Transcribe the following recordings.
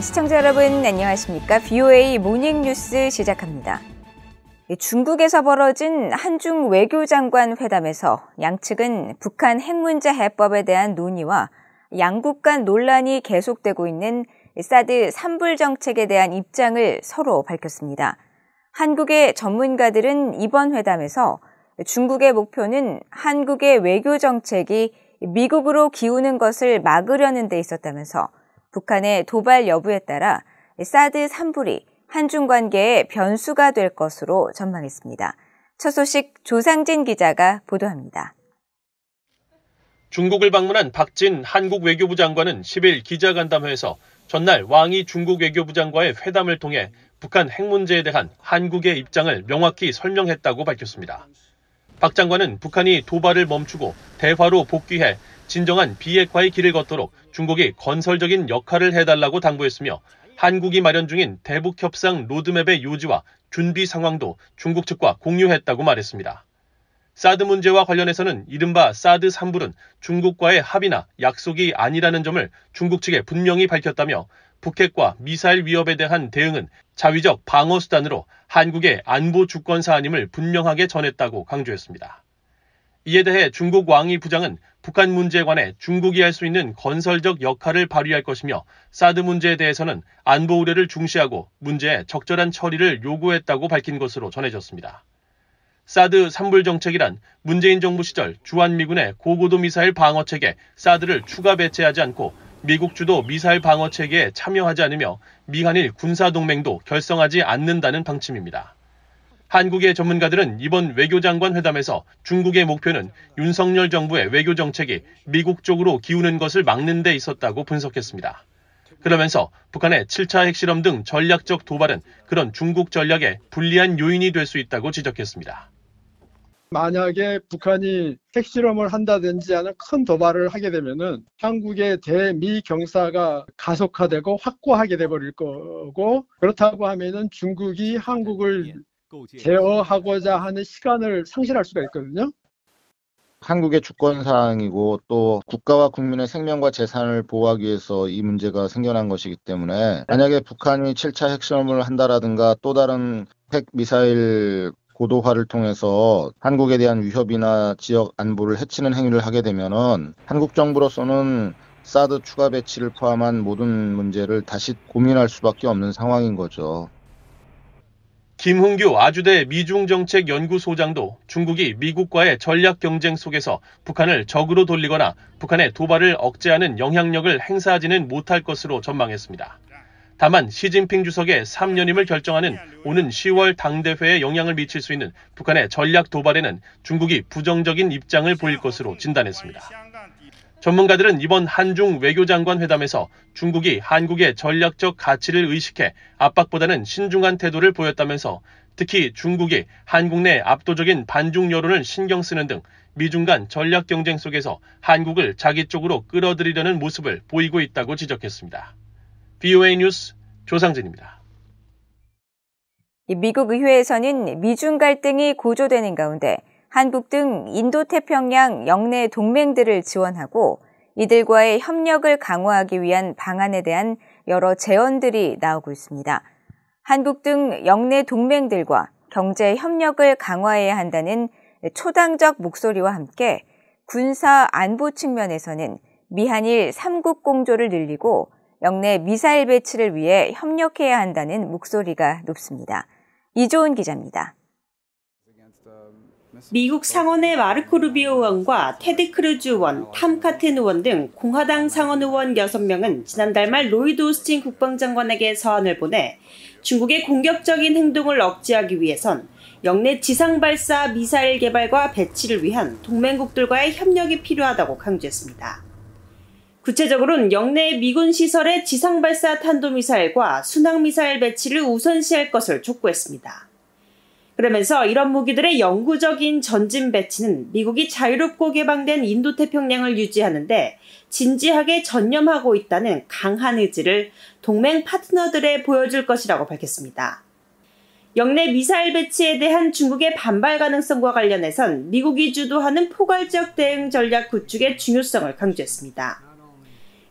시청자 여러분 안녕하십니까? VOA 모닝뉴스 시작합니다. 중국에서 벌어진 한중 외교장관 회담에서 양측은 북한 핵 문제 해법에 대한 논의와 양국 간 논란이 계속되고 있는 사드 산불 정책에 대한 입장을 서로 밝혔습니다. 한국의 전문가들은 이번 회담에서 중국의 목표는 한국의 외교 정책이 미국으로 기우는 것을 막으려는 데 있었다면서 북한의 도발 여부에 따라 사드 산불이 한중 관계의 변수가 될 것으로 전망했습니다. 첫 소식 조상진 기자가 보도합니다. 중국을 방문한 박진 한국 외교부 장관은 10일 기자간담회에서 전날 왕이 중국 외교부 장과의 회담을 통해 북한 핵 문제에 대한 한국의 입장을 명확히 설명했다고 밝혔습니다. 박 장관은 북한이 도발을 멈추고 대화로 복귀해 진정한 비핵화의 길을 걷도록 중국이 건설적인 역할을 해달라고 당부했으며 한국이 마련 중인 대북 협상 로드맵의 요지와 준비 상황도 중국 측과 공유했다고 말했습니다. 사드 문제와 관련해서는 이른바 사드 산불은 중국과의 합의나 약속이 아니라는 점을 중국 측에 분명히 밝혔다며 북핵과 미사일 위협에 대한 대응은 자위적 방어 수단으로 한국의 안보 주권 사안임을 분명하게 전했다고 강조했습니다. 이에 대해 중국 왕이 부장은 북한 문제에 관해 중국이 할 수 있는 건설적 역할을 발휘할 것이며 사드 문제에 대해서는 안보 우려를 중시하고 문제의 적절한 처리를 요구했다고 밝힌 것으로 전해졌습니다. 사드 산불 정책이란 문재인 정부 시절 주한미군의 고고도 미사일 방어체계 사드를 추가 배치하지 않고 미국 주도 미사일 방어체계에 참여하지 않으며 미한일 군사동맹도 결성하지 않는다는 방침입니다. 한국의 전문가들은 이번 외교장관 회담에서 중국의 목표는 윤석열 정부의 외교 정책이 미국 쪽으로 기우는 것을 막는 데 있었다고 분석했습니다. 그러면서 북한의 7차 핵실험 등 전략적 도발은 그런 중국 전략에 불리한 요인이 될 수 있다고 지적했습니다. 만약에 북한이 핵실험을 한다든지 하는 큰 도발을 하게 되면은 한국의 대미 경사가 가속화되고 확고하게 돼버릴 거고, 그렇다고 하면은 중국이 한국을 제어하고자 하는 시간을 상실할 수가 있거든요. 한국의 주권 사항이고 또 국가와 국민의 생명과 재산을 보호하기 위해서 이 문제가 생겨난 것이기 때문에 만약에 북한이 7차 핵실험을 한다라든가 또 다른 핵 미사일 고도화를 통해서 한국에 대한 위협이나 지역 안보를 해치는 행위를 하게 되면은 한국 정부로서는 사드 추가 배치를 포함한 모든 문제를 다시 고민할 수밖에 없는 상황인 거죠. 김흥규 아주대 미중정책연구소장도 중국이 미국과의 전략 경쟁 속에서 북한을 적으로 돌리거나 북한의 도발을 억제하는 영향력을 행사하지는 못할 것으로 전망했습니다. 다만 시진핑 주석의 3년임을 결정하는 오는 10월 당대회에 영향을 미칠 수 있는 북한의 전략 도발에는 중국이 부정적인 입장을 보일 것으로 진단했습니다. 전문가들은 이번 한중 외교장관 회담에서 중국이 한국의 전략적 가치를 의식해 압박보다는 신중한 태도를 보였다면서 특히 중국이 한국 내 압도적인 반중 여론을 신경 쓰는 등 미중 간 전략 경쟁 속에서 한국을 자기 쪽으로 끌어들이려는 모습을 보이고 있다고 지적했습니다. VOA 뉴스 조상진입니다. 미국 의회에서는 미중 갈등이 고조되는 가운데 한국 등 인도태평양 영내 동맹들을 지원하고 이들과의 협력을 강화하기 위한 방안에 대한 여러 제언들이 나오고 있습니다. 한국 등 영내 동맹들과 경제 협력을 강화해야 한다는 초당적 목소리와 함께 군사 안보 측면에서는 미한일 3국 공조를 늘리고 영내 미사일 배치를 위해 협력해야 한다는 목소리가 높습니다. 이조은 기자입니다. 미국 상원의 마르코 루비오 의원과 테드 크루즈 의원, 탐 카튼 의원 등 공화당 상원 의원 6명은 지난달 말 로이드 오스틴 국방장관에게 서한을 보내 중국의 공격적인 행동을 억제하기 위해선 영내 지상발사 미사일 개발과 배치를 위한 동맹국들과의 협력이 필요하다고 강조했습니다. 구체적으로는 영내 미군 시설의 지상발사 탄도미사일과 순항미사일 배치를 우선시할 것을 촉구했습니다. 그러면서 이런 무기들의 영구적인 전진 배치는 미국이 자유롭고 개방된 인도태평양을 유지하는 데 진지하게 전념하고 있다는 강한 의지를 동맹 파트너들에 보여줄 것이라고 밝혔습니다. 영내 미사일 배치에 대한 중국의 반발 가능성과 관련해선 미국이 주도하는 포괄적 대응 전략 구축의 중요성을 강조했습니다.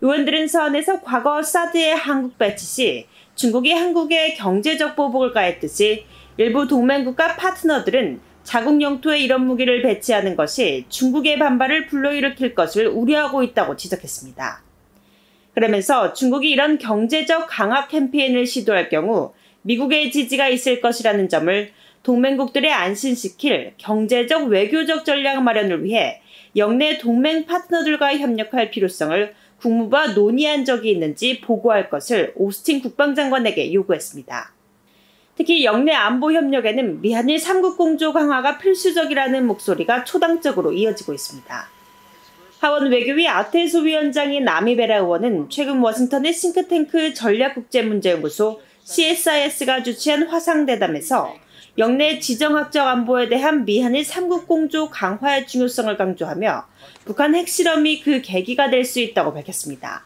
의원들은 서한에서 과거 사드에 한국 배치 시 중국이 한국에 경제적 보복을 가했듯이 일부 동맹국가 파트너들은 자국 영토에 이런 무기를 배치하는 것이 중국의 반발을 불러일으킬 것을 우려하고 있다고 지적했습니다. 그러면서 중국이 이런 경제적 강압 캠페인을 시도할 경우 미국의 지지가 있을 것이라는 점을 동맹국들에 안심시킬 경제적 외교적 전략 마련을 위해 영내 동맹 파트너들과 협력할 필요성을 국무부와 논의한 적이 있는지 보고할 것을 오스틴 국방장관에게 요구했습니다. 특히 영내 안보 협력에는 미한일 3국 공조 강화가 필수적이라는 목소리가 초당적으로 이어지고 있습니다. 하원 외교위 아테소 위원장인 아미베라 의원은 최근 워싱턴의 싱크탱크 전략국제문제연구소 CSIS가 주최한 화상대담에서 영내 지정학적 안보에 대한 미한일 3국 공조 강화의 중요성을 강조하며 북한 핵실험이 그 계기가 될 수 있다고 밝혔습니다.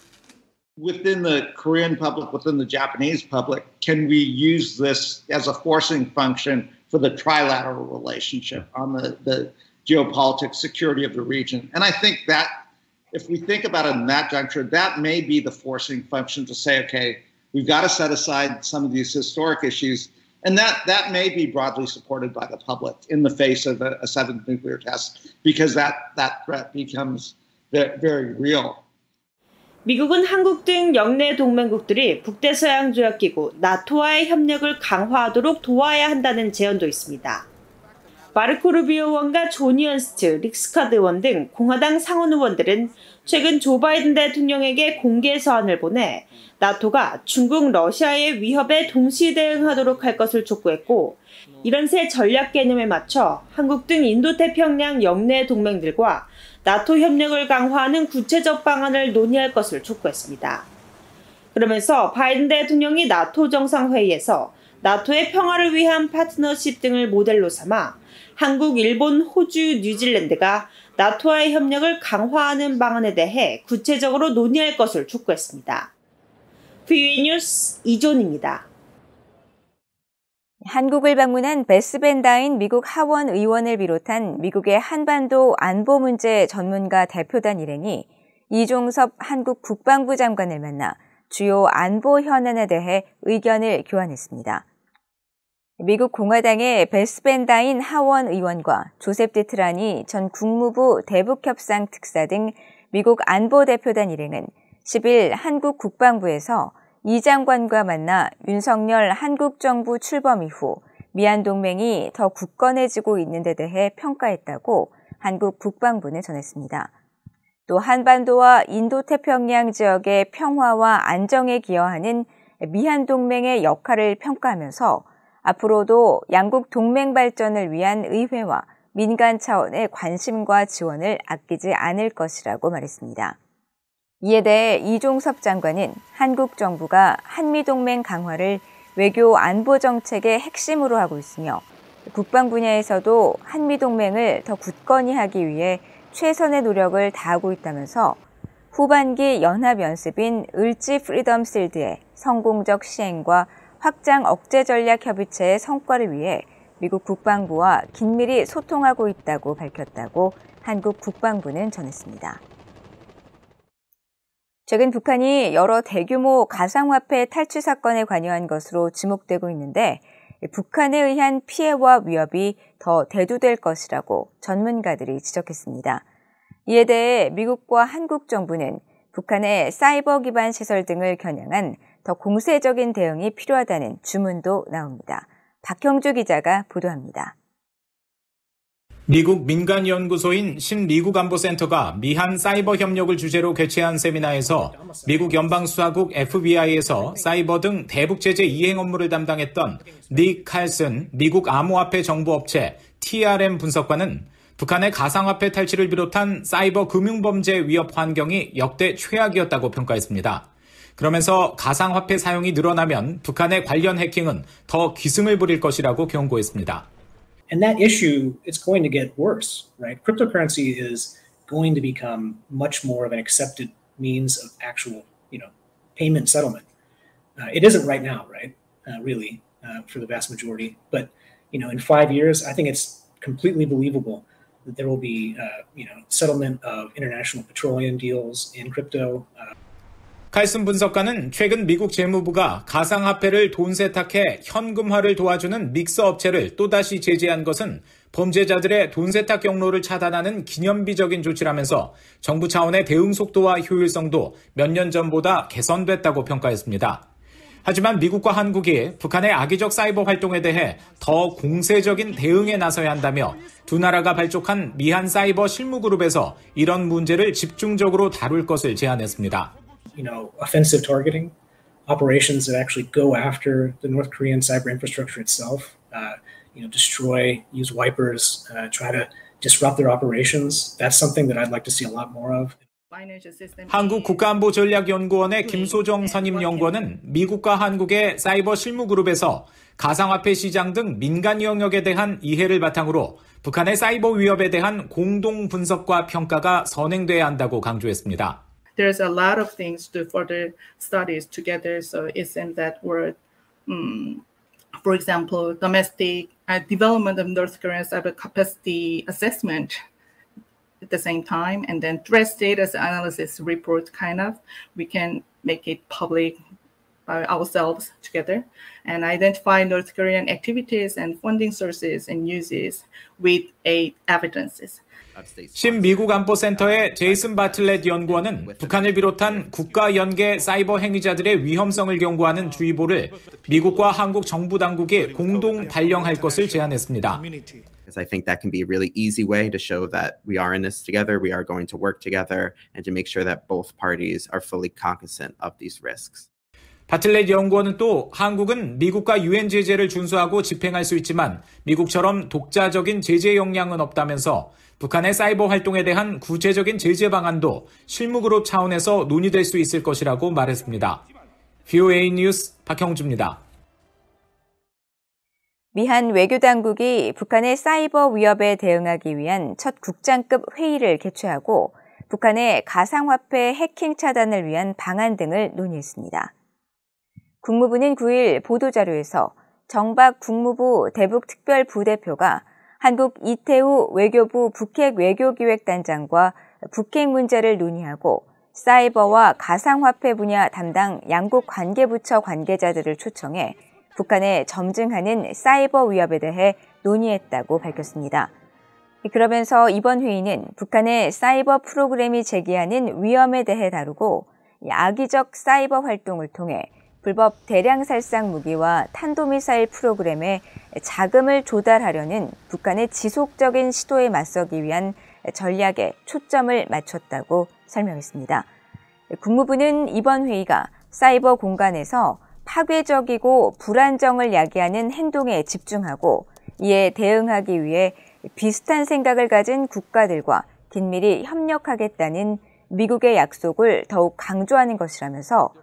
Within the Korean public, within the Japanese public, can we use this as a forcing function for the trilateral relationship on the geopolitics, security of the region? And I think that if we think about it in that juncture, that may be the forcing function to say, okay, we've got to set aside some of these historic issues. And that may be broadly supported by the public in the face of a seventh nuclear test, because that threat becomes very real. 미국은 한국 등 영내 동맹국들이 북대서양조약기구 나토와의 협력을 강화하도록 도와야 한다는 제언도 있습니다. 마르코 루비오 의원과 존 이언스트, 릭 스캇 의원 등 공화당 상원 의원들은 최근 조 바이든 대통령에게 공개 서한을 보내 나토가 중국, 러시아의 위협에 동시 대응하도록 할 것을 촉구했고, 이런 새 전략 개념에 맞춰 한국 등 인도태평양 영내 동맹들과 나토 협력을 강화하는 구체적 방안을 논의할 것을 촉구했습니다. 그러면서 바이든 대통령이 나토 정상회의에서 나토의 평화를 위한 파트너십 등을 모델로 삼아 한국, 일본, 호주, 뉴질랜드가 나토와의 협력을 강화하는 방안에 대해 구체적으로 논의할 것을 촉구했습니다. VOE 뉴스 이존입니다. 한국을 방문한 베스 벤다인 미국 하원 의원을 비롯한 미국의 한반도 안보 문제 전문가 대표단 일행이 이종섭 한국 국방부 장관을 만나 주요 안보 현안에 대해 의견을 교환했습니다. 미국 공화당의 베스 벤다인 하원 의원과 조셉 디트라니 전 국무부 대북협상 특사 등 미국 안보 대표단 일행은 10일 한국 국방부에서 이 장관과 만나 윤석열 한국 정부 출범 이후 미한 동맹이 더 굳건해지고 있는 데 대해 평가했다고 한국 국방부는 전했습니다. 또 한반도와 인도태평양 지역의 평화와 안정에 기여하는 미한 동맹의 역할을 평가하면서 앞으로도 양국 동맹 발전을 위한 의회와 민간 차원의 관심과 지원을 아끼지 않을 것이라고 말했습니다. 이에 대해 이종섭 장관은 한국 정부가 한미동맹 강화를 외교 안보 정책의 핵심으로 하고 있으며 국방 분야에서도 한미동맹을 더 굳건히 하기 위해 최선의 노력을 다하고 있다면서 후반기 연합연습인 을지 프리덤 실드의 성공적 시행과 확장 억제 전략 협의체의 성과를 위해 미국 국방부와 긴밀히 소통하고 있다고 밝혔다고 한국 국방부는 전했습니다. 최근 북한이 여러 대규모 가상화폐 탈취 사건에 관여한 것으로 지목되고 있는데 북한에 의한 피해와 위협이 더 대두될 것이라고 전문가들이 지적했습니다. 이에 대해 미국과 한국 정부는 북한의 사이버 기반 시설 등을 겨냥한 더 공세적인 대응이 필요하다는 주문도 나옵니다. 박형주 기자가 보도합니다. 미국 민간연구소인 신미국안보센터가 미한 사이버 협력을 주제로 개최한 세미나에서 미국 연방수사국 FBI에서 사이버 등 대북제재 이행 업무를 담당했던 닉 칼슨 미국 암호화폐 정보업체 TRM 분석관은 북한의 가상화폐 탈취를 비롯한 사이버 금융범죄 위협 환경이 역대 최악이었다고 평가했습니다. 그러면서 가상화폐 사용이 늘어나면 북한의 관련 해킹은 더 기승을 부릴 것이라고 경고했습니다. And that issue, it's going to get worse, right? Cryptocurrency is going to become much more of an accepted means of actual, payment settlement. It isn't right now, right? Really, for the vast majority. But, in 5 years, I think it's completely believable that there will be, settlement of international petroleum deals in crypto. 칼슨 분석가는 최근 미국 재무부가 가상화폐를 돈 세탁해 현금화를 도와주는 믹서 업체를 또다시 제재한 것은 범죄자들의 돈 세탁 경로를 차단하는 기념비적인 조치라면서 정부 차원의 대응 속도와 효율성도 몇 년 전보다 개선됐다고 평가했습니다. 하지만 미국과 한국이 북한의 악의적 사이버 활동에 대해 더 공세적인 대응에 나서야 한다며 두 나라가 발족한 미한 사이버 실무그룹에서 이런 문제를 집중적으로 다룰 것을 제안했습니다. Offensive targeting operations that actually go after the North Korean cyber infrastructure itself, destroy, use wipers, try to disrupt their operations. That's something that I'd like to see a lot more of. 한국국가안보전략연구원의 김소정 선임연구원은 미국과 한국의 사이버 실무그룹에서 가상화폐 시장 등 민간 영역에 대한 이해를 바탕으로 북한의 사이버 위협에 대한 공동 분석과 평가가 선행돼야 한다고 강조했습니다. There's a lot of things to further studies together, so it seems that we're, for example, domestic development of North Korean cyber capacity assessment at the same time, and then threat status analysis report we can make it public by ourselves together and identify North Korean activities and funding sources and uses with evidences. 신미국 안보센터의 제이슨 바틀렛 연구원은 북한을 비롯한 국가 연계 사이버 행위자들의 위험성을 경고하는 주의보를 미국과 한국 정부 당국이 공동 발령할 것을 제안했습니다. I think that can be a really easy way to show that we are in this together, we are going to work together, and to make sure that both parties are fully cognizant of these risks. 바틀렛 연구원은 또 한국은 미국과 유엔 제재를 준수하고 집행할 수 있지만 미국처럼 독자적인 제재 역량은 없다면서 북한의 사이버 활동에 대한 구체적인 제재 방안도 실무그룹 차원에서 논의될 수 있을 것이라고 말했습니다. VOA 뉴스 박형주입니다. 미한 외교당국이 북한의 사이버 위협에 대응하기 위한 첫 국장급 회의를 개최하고 북한의 가상화폐 해킹 차단을 위한 방안 등을 논의했습니다. 국무부는 9일 보도자료에서 정박 국무부 대북특별부대표가 한국 이태우 외교부 북핵 외교기획단장과 북핵 문제를 논의하고 사이버와 가상화폐 분야 담당 양국 관계부처 관계자들을 초청해 북한에 점증하는 사이버 위협에 대해 논의했다고 밝혔습니다. 그러면서 이번 회의는 북한의 사이버 프로그램이 제기하는 위험에 대해 다루고 악의적 사이버 활동을 통해 불법 대량 살상 무기와 탄도미사일 프로그램에 자금을 조달하려는 북한의 지속적인 시도에 맞서기 위한 전략에 초점을 맞췄다고 설명했습니다. 국무부는 이번 회의가 사이버 공간에서 파괴적이고 불안정을 야기하는 행동에 집중하고 이에 대응하기 위해 비슷한 생각을 가진 국가들과 긴밀히 협력하겠다는 미국의 약속을 더욱 강조하는 것이라면서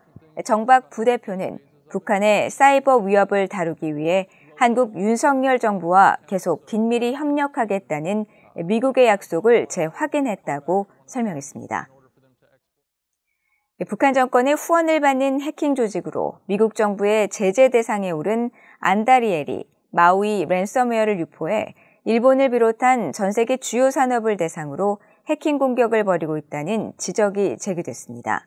정박 부대표는 북한의 사이버 위협을 다루기 위해 한국 윤석열 정부와 계속 긴밀히 협력하겠다는 미국의 약속을 재확인했다고 설명했습니다. 북한 정권의 후원을 받는 해킹 조직으로 미국 정부의 제재 대상에 오른 안다리엘이 마우이 랜섬웨어를 유포해 일본을 비롯한 전 세계 주요 산업을 대상으로 해킹 공격을 벌이고 있다는 지적이 제기됐습니다.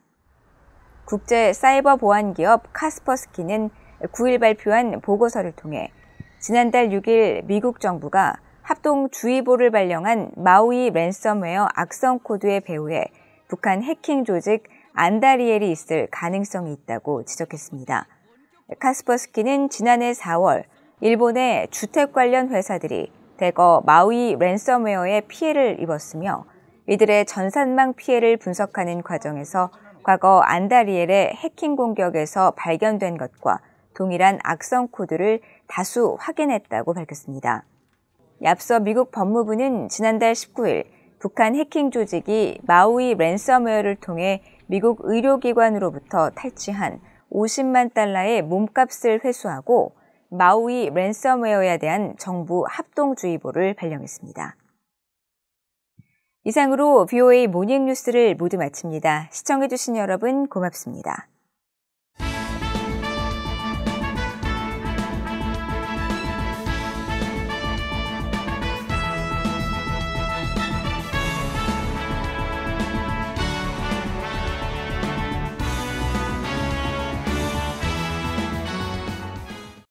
국제 사이버 보안 기업 카스퍼스키는 9일 발표한 보고서를 통해 지난달 6일 미국 정부가 합동주의보를 발령한 마우이 랜섬웨어 악성 코드의 배후에 북한 해킹 조직 안다리엘이 있을 가능성이 있다고 지적했습니다. 카스퍼스키는 지난해 4월 일본의 주택 관련 회사들이 대거 마우이 랜섬웨어에 피해를 입었으며 이들의 전산망 피해를 분석하는 과정에서 과거 안다리엘의 해킹 공격에서 발견된 것과 동일한 악성 코드를 다수 확인했다고 밝혔습니다. 앞서 미국 법무부는 지난달 19일 북한 해킹 조직이 마우이 랜섬웨어를 통해 미국 의료기관으로부터 탈취한 50만 달러의 몸값을 회수하고 마우이 랜섬웨어에 대한 정부 합동주의보를 발령했습니다. 이상으로 VOA 모닝뉴스를 모두 마칩니다. 시청해주신 여러분 고맙습니다.